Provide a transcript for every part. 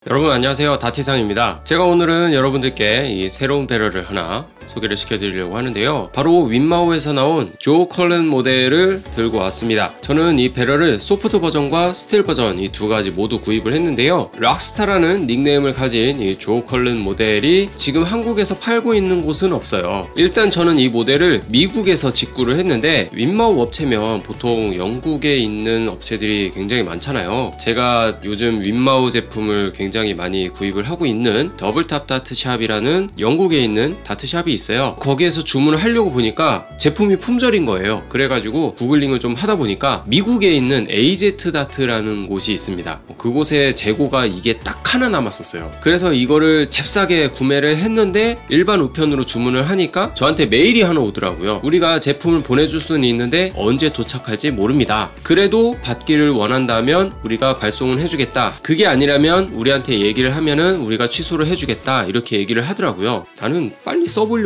여러분 안녕하세요, 다티상입니다. 제가 오늘은 여러분들께 이 새로운 배럴을 하나 소개를 시켜드리려고 하는데요, 바로 윈마우에서 나온 조 컬렌 모델을 들고 왔습니다. 저는 이 배럴을 소프트 버전과 스틸 버전 이 두 가지 모두 구입을 했는데요, 락스타라는 닉네임을 가진 이 조 컬렌 모델이 지금 한국에서 팔고 있는 곳은 없어요. 일단 저는 이 모델을 미국에서 직구를 했는데, 윈마우 업체면 보통 영국에 있는 업체들이 굉장히 많잖아요. 제가 요즘 윈마우 제품을 굉장히 많이 구입을 하고 있는 더블탑 다트샵이라는 영국에 있는 다트샵이 있어요. 거기에서 주문을 하려고 보니까 제품이 품절인 거예요. 그래가지고 구글링을 좀 하다 보니까 미국에 있는 AZ 다트라는 곳이 있습니다. 그곳에 재고가 이게 딱 하나 남았었어요. 그래서 이거를 잽싸게 구매를 했는데, 일반 우편으로 주문을 하니까 저한테 메일이 하나 오더라고요. 우리가 제품을 보내줄 수는 있는데 언제 도착할지 모릅니다. 그래도 받기를 원한다면 우리가 발송을 해주겠다. 그게 아니라면 우리한테 얘기를 하면은 우리가 취소를 해주겠다, 이렇게 얘기를 하더라고요. 나는 빨리 써보려고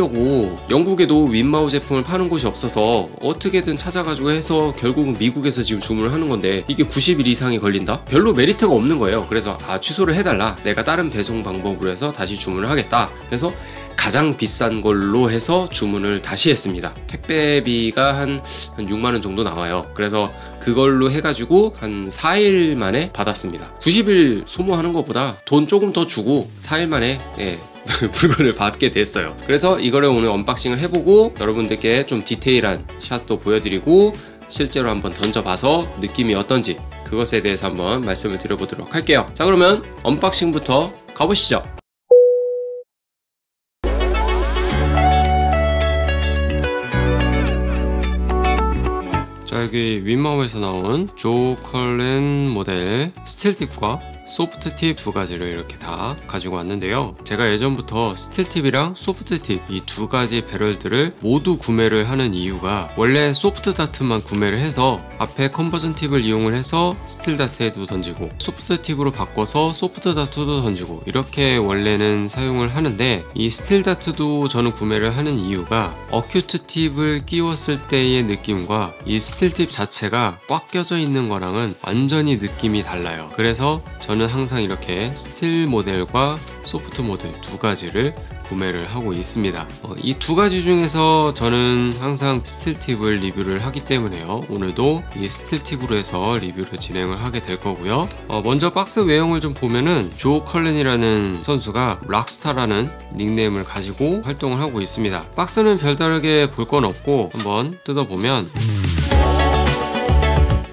영국에도 윈마우 제품을 파는 곳이 없어서 어떻게든 찾아가지고 해서 결국은 미국에서 지금 주문을 하는 건데, 이게 90일 이상이 걸린다? 별로 메리트가 없는 거예요. 그래서 취소를 해달라, 내가 다른 배송 방법으로 해서 다시 주문을 하겠다. 그래서 가장 비싼 걸로 해서 주문을 다시 했습니다. 택배비가 한 6만원 정도 나와요. 그래서 그걸로 해가지고 한 4일 만에 받았습니다. 90일 소모하는 것보다 돈 조금 더 주고 4일 만에 물건을 받게 됐어요. 그래서 이거를 오늘 언박싱을 해보고 여러분들께 좀 디테일한 샷도 보여드리고 실제로 한번 던져봐서 느낌이 어떤지 그것에 대해서 한번 말씀을 드려보도록 할게요. 자, 그러면 언박싱부터 가보시죠. 자, 여기 윈마우에서 나온 조 컬렌 모델 스틸팁과 소프트팁 두 가지를 이렇게 다 가지고 왔는데요, 제가 예전부터 스틸팁이랑 소프트팁 이 두 가지 배럴들을 모두 구매를 하는 이유가, 원래 소프트 다트만 구매를 해서 앞에 컨버전 팁을 이용을 해서 스틸 다트에도 던지고, 소프트 팁으로 바꿔서 소프트 다트도 던지고, 이렇게 원래는 사용을 하는데, 이 스틸 다트도 저는 구매를 하는 이유가 어큐트 팁을 끼웠을 때의 느낌과 이 스틸 팁 자체가 꽉 껴져 있는 거랑은 완전히 느낌이 달라요. 그래서 저는 항상 이렇게 스틸 모델과 소프트 모델 두 가지를 구매를 하고 있습니다. 이 두 가지 중에서 저는 항상 스틸 팁을 리뷰를 하기 때문에요, 오늘도 이 스틸 팁으로 해서 리뷰를 진행을 하게 될 거고요. 먼저 박스 외형을 좀 보면은 조 컬렌이라는 선수가 락스타라는 닉네임을 가지고 활동을 하고 있습니다. 박스는 별다르게 볼 건 없고, 한번 뜯어보면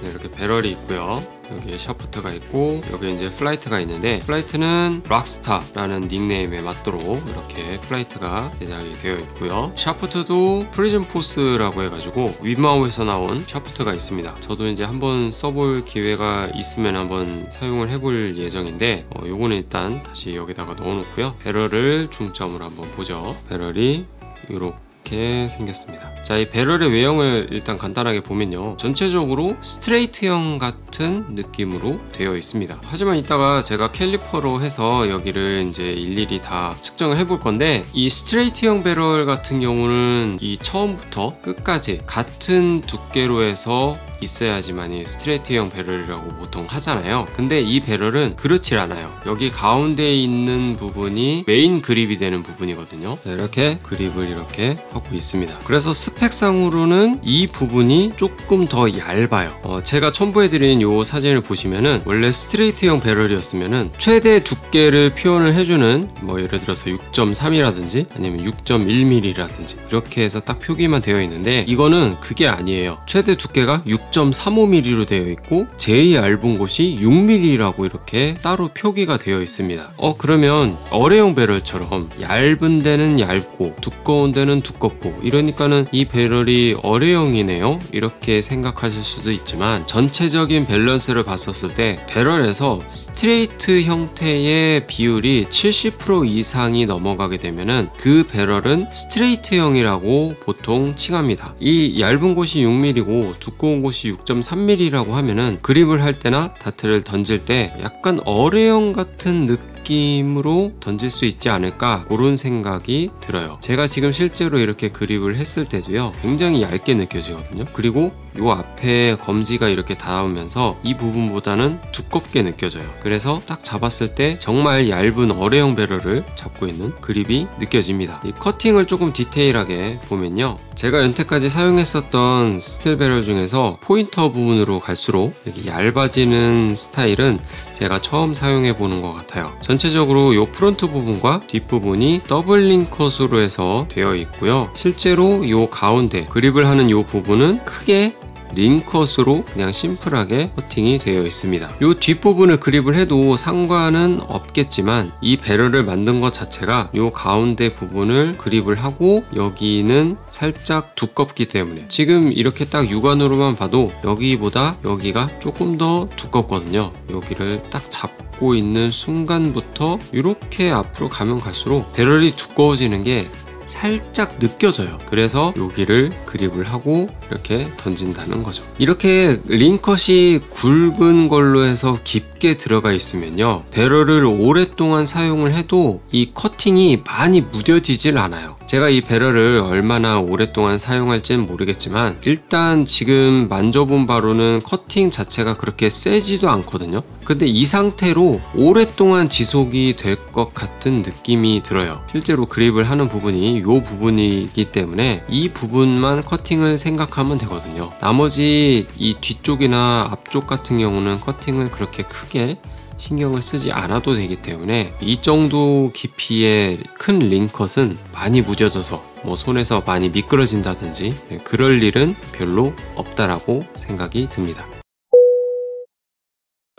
이렇게 배럴이 있고요, 여기에 샤프트가 있고, 여기 이제 플라이트가 있는데, 플라이트는 락스타라는 닉네임에 맞도록 이렇게 플라이트가 제작이 되어 있고요, 샤프트도 프리즘 포스라고 해가지고 윈마우에서 나온 샤프트가 있습니다. 저도 이제 한번 써볼 기회가 있으면 한번 사용을 해볼 예정인데, 요거는 일단 다시 여기다가 넣어놓고요, 배럴을 중점으로 한번 보죠. 배럴이 이렇게 생겼습니다. 자, 이 배럴의 외형을 일단 간단하게 보면요, 전체적으로 스트레이트형 같은 느낌으로 되어 있습니다. 하지만 이따가 제가 캘리퍼로 해서 여기를 이제 일일이 다 측정을 해볼 건데, 이 스트레이트형 배럴 같은 경우는 이 처음부터 끝까지 같은 두께로 해서 있어야지만이 스트레이트형 배럴이라고 보통 하잖아요. 근데 이 배럴은 그렇지 않아요. 여기 가운데에 있는 부분이 메인 그립이 되는 부분이거든요. 이렇게 그립을 이렇게 하고 있습니다. 그래서 스펙상으로는 이 부분이 조금 더 얇아요. 제가 첨부해드린 이 사진을 보시면은, 원래 스트레이트형 배럴이었으면은 최대 두께를 표현을 해주는, 뭐 예를 들어서 6.3이라든지 아니면 6.1mm라든지 이렇게 해서 딱 표기만 되어 있는데, 이거는 그게 아니에요. 최대 두께가 6.35mm로 되어 있고 제일 얇은 곳이 6mm라고 이렇게 따로 표기가 되어 있습니다. 그러면 어뢰용 배럴처럼 얇은 데는 얇고 두꺼운 데는 두껍고 이러니까는 이 배럴이 어뢰용이네요, 이렇게 생각하실 수도 있지만, 전체적인 밸런스를 봤었을 때 배럴에서 스트레이트 형태의 비율이 70% 이상이 넘어가게 되면은 그 배럴은 스트레이트형이라고 보통 칭합니다. 이 얇은 곳이 6mm고 두꺼운 곳이 6.3mm라고 하면은 그립을 할 때나 다트를 던질 때 약간 어뢰형 같은 느낌으로 던질 수 있지 않을까, 그런 생각이 들어요. 제가 지금 실제로 이렇게 그립을 했을 때도요, 굉장히 얇게 느껴지거든요. 그리고 요 앞에 검지가 이렇게 닿으면서 이 부분보다는 두껍게 느껴져요. 그래서 딱 잡았을 때 정말 얇은 어뢰형 배럴을 잡고 있는 그립이 느껴집니다. 이 커팅을 조금 디테일하게 보면요, 제가 여태까지 사용했었던 스틸 배럴 중에서 포인터 부분으로 갈수록 이렇게 얇아지는 스타일은 제가 처음 사용해 보는 것 같아요. 전체적으로 이 프론트 부분과 뒷부분이 더블 링컷으로 해서 되어 있고요. 실제로 이 가운데 그립을 하는 이 부분은 크게 링컷으로 그냥 심플하게 커팅이 되어 있습니다. 이 뒷부분을 그립을 해도 상관은 없겠지만 이 배럴을 만든 것 자체가 이 가운데 부분을 그립을 하고 여기는 살짝 두껍기 때문에 지금 이렇게 딱 육안으로만 봐도 여기보다 여기가 조금 더 두껍거든요. 여기를 딱 잡고 있는 순간부터 이렇게 앞으로 가면 갈수록 배럴이 두꺼워지는 게 살짝 느껴져요. 그래서 여기를 그립을 하고 이렇게 던진다는 거죠. 이렇게 링컷이 굵은 걸로 해서 깊게 들어가 있으면요, 배럴을 오랫동안 사용을 해도 이 커팅이 많이 무뎌지질 않아요. 제가 이 배럴을 얼마나 오랫동안 사용할지는 모르겠지만 일단 지금 만져본 바로는 커팅 자체가 그렇게 세지도 않거든요. 근데 이 상태로 오랫동안 지속이 될 것 같은 느낌이 들어요. 실제로 그립을 하는 부분이 이 부분이기 때문에 이 부분만 커팅을 생각하면 되거든요. 나머지 이 뒤쪽이나 앞쪽 같은 경우는 커팅을 그렇게 크게 신경을 쓰지 않아도 되기 때문에 이 정도 깊이의 큰 링컷은 많이 무뎌져서 뭐 손에서 많이 미끄러진다든지 그럴 일은 별로 없다라고 생각이 듭니다.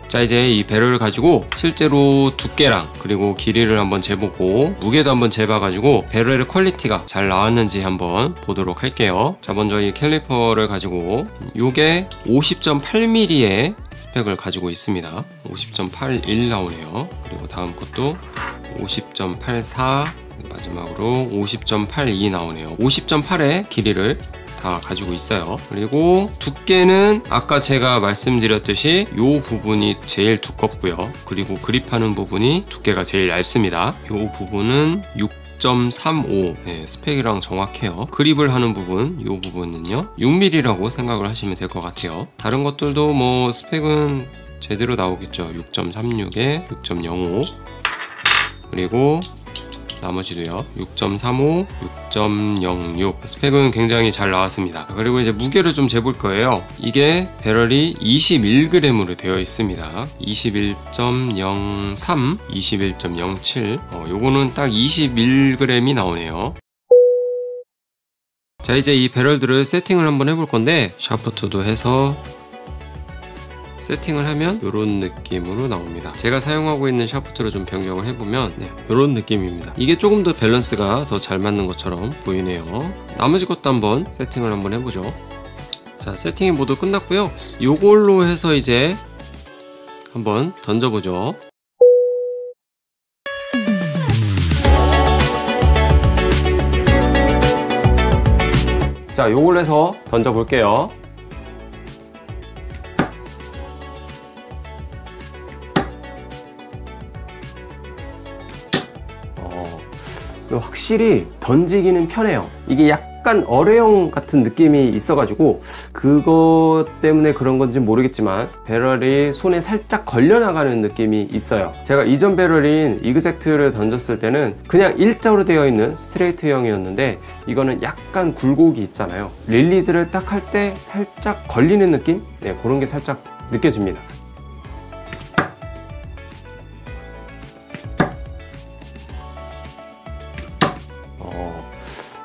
자, 이제 이 배럴을 가지고 실제로 두께랑 그리고 길이를 한번 재보고 무게도 한번 재봐가지고 배럴의 퀄리티가 잘 나왔는지 한번 보도록 할게요. 자, 먼저 이 캘리퍼를 가지고 요게 50.8mm의 스펙을 가지고 있습니다. 50.81 나오네요. 그리고 다음 것도 50.84, 마지막으로 50.82 나오네요. 50.8의 길이를 다 가지고 있어요. 그리고 두께는 아까 제가 말씀드렸듯이 이 부분이 제일 두껍고요. 그리고 그립하는 부분이 두께가 제일 얇습니다. 이 부분은 6.35, 네, 스펙이랑 정확해요. 그립을 하는 부분, 이 부분은요 6mm라고 생각을 하시면 될 것 같아요. 다른 것들도 뭐 스펙은 제대로 나오겠죠. 6.36에 6.05, 그리고 나머지도요 6.35, 6.06. 스펙은 굉장히 잘 나왔습니다. 그리고 이제 무게를 좀 재볼 거예요. 이게 배럴이 21g으로 되어 있습니다. 21.03, 21.07. 요거는 딱 21g이 나오네요. 자, 이제 이 배럴들을 세팅을 한번 해볼 건데 샤프트도 해서 세팅을 하면 이런 느낌으로 나옵니다. 제가 사용하고 있는 샤프트로 좀 변경을 해보면 이런 느낌입니다. 이게 조금 더 밸런스가 더 잘 맞는 것처럼 보이네요. 나머지 것도 한번 세팅을 한번 해보죠. 자, 세팅이 모두 끝났고요. 이걸로 해서 이제 한번 던져보죠. 자, 요걸로 해서 던져볼게요. 확실히 던지기는 편해요. 이게 약간 어뢰형 같은 느낌이 있어가지고 그것 때문에 그런 건지 모르겠지만 배럴이 손에 살짝 걸려나가는 느낌이 있어요. 제가 이전 배럴인 이그젝트를 던졌을 때는 그냥 일자로 되어 있는 스트레이트형이었는데 이거는 약간 굴곡이 있잖아요. 릴리즈를 딱 할 때 살짝 걸리는 느낌? 네, 그런 게 살짝 느껴집니다.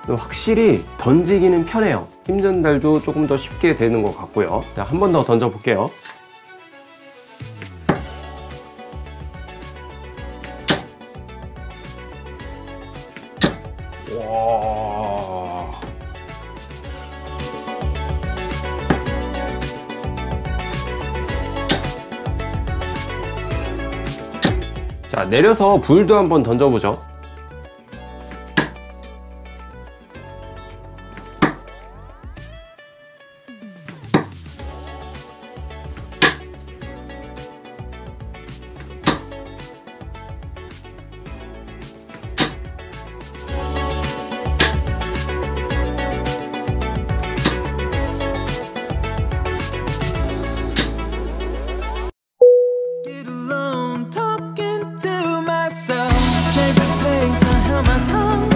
확실히 던지기는 편해요. 힘 전달도 조금 더 쉽게 되는 것 같고요. 자, 한 번 더 던져 볼게요. 와. 자, 내려서 불도 한번 던져보죠. sit alone talking to myself. Favorite things I held my tongue.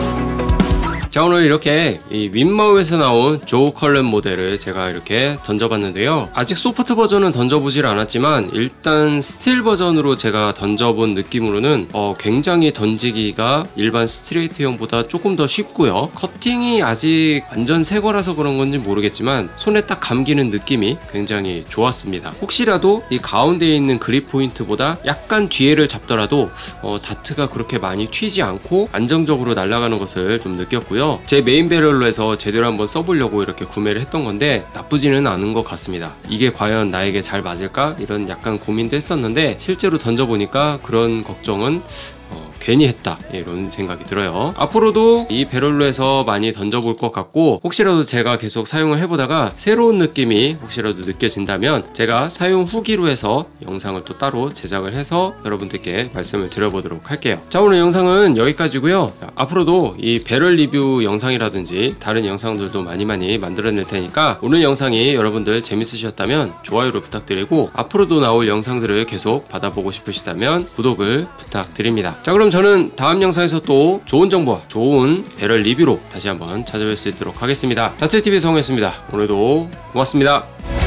자, 오늘 이렇게 이 윈마우에서 나온 조 컬럼 모델을 제가 이렇게 던져봤는데요. 아직 소프트 버전은 던져보질 않았지만 일단 스틸 버전으로 제가 던져본 느낌으로는 굉장히 던지기가 일반 스트레이트형보다 조금 더 쉽고요. 커팅이 아직 완전 새 거라서 그런 건지 모르겠지만 손에 딱 감기는 느낌이 굉장히 좋았습니다. 혹시라도 이 가운데에 있는 그립 포인트보다 약간 뒤에를 잡더라도 다트가 그렇게 많이 튀지 않고 안정적으로 날아가는 것을 좀 느꼈고요. 제 메인 배럴로 해서 제대로 한번 써보려고 이렇게 구매를 했던 건데 나쁘지는 않은 것 같습니다. 이게 과연 나에게 잘 맞을까? 이런 약간 고민도 했었는데 실제로 던져보니까 그런 걱정은 괜히 했다 이런 생각이 들어요. 앞으로도 이 배럴로 해서 많이 던져볼 것 같고 혹시라도 제가 계속 사용을 해보다가 새로운 느낌이 혹시라도 느껴진다면 제가 사용 후기로 해서 영상을 또 따로 제작을 해서 여러분들께 말씀을 드려보도록 할게요. 자, 오늘 영상은 여기까지고요. 앞으로도 이 배럴 리뷰 영상이라든지 다른 영상들도 많이 만들어낼 테니까 오늘 영상이 여러분들 재밌으셨다면 좋아요를 부탁드리고 앞으로도 나올 영상들을 계속 받아보고 싶으시다면 구독을 부탁드립니다. 자, 그럼 저는 다음 영상에서 또 좋은 정보와 좋은 배럴 리뷰로 다시 한번 찾아뵐 수 있도록 하겠습니다. 다트TV 성우였습니다. 오늘도 고맙습니다.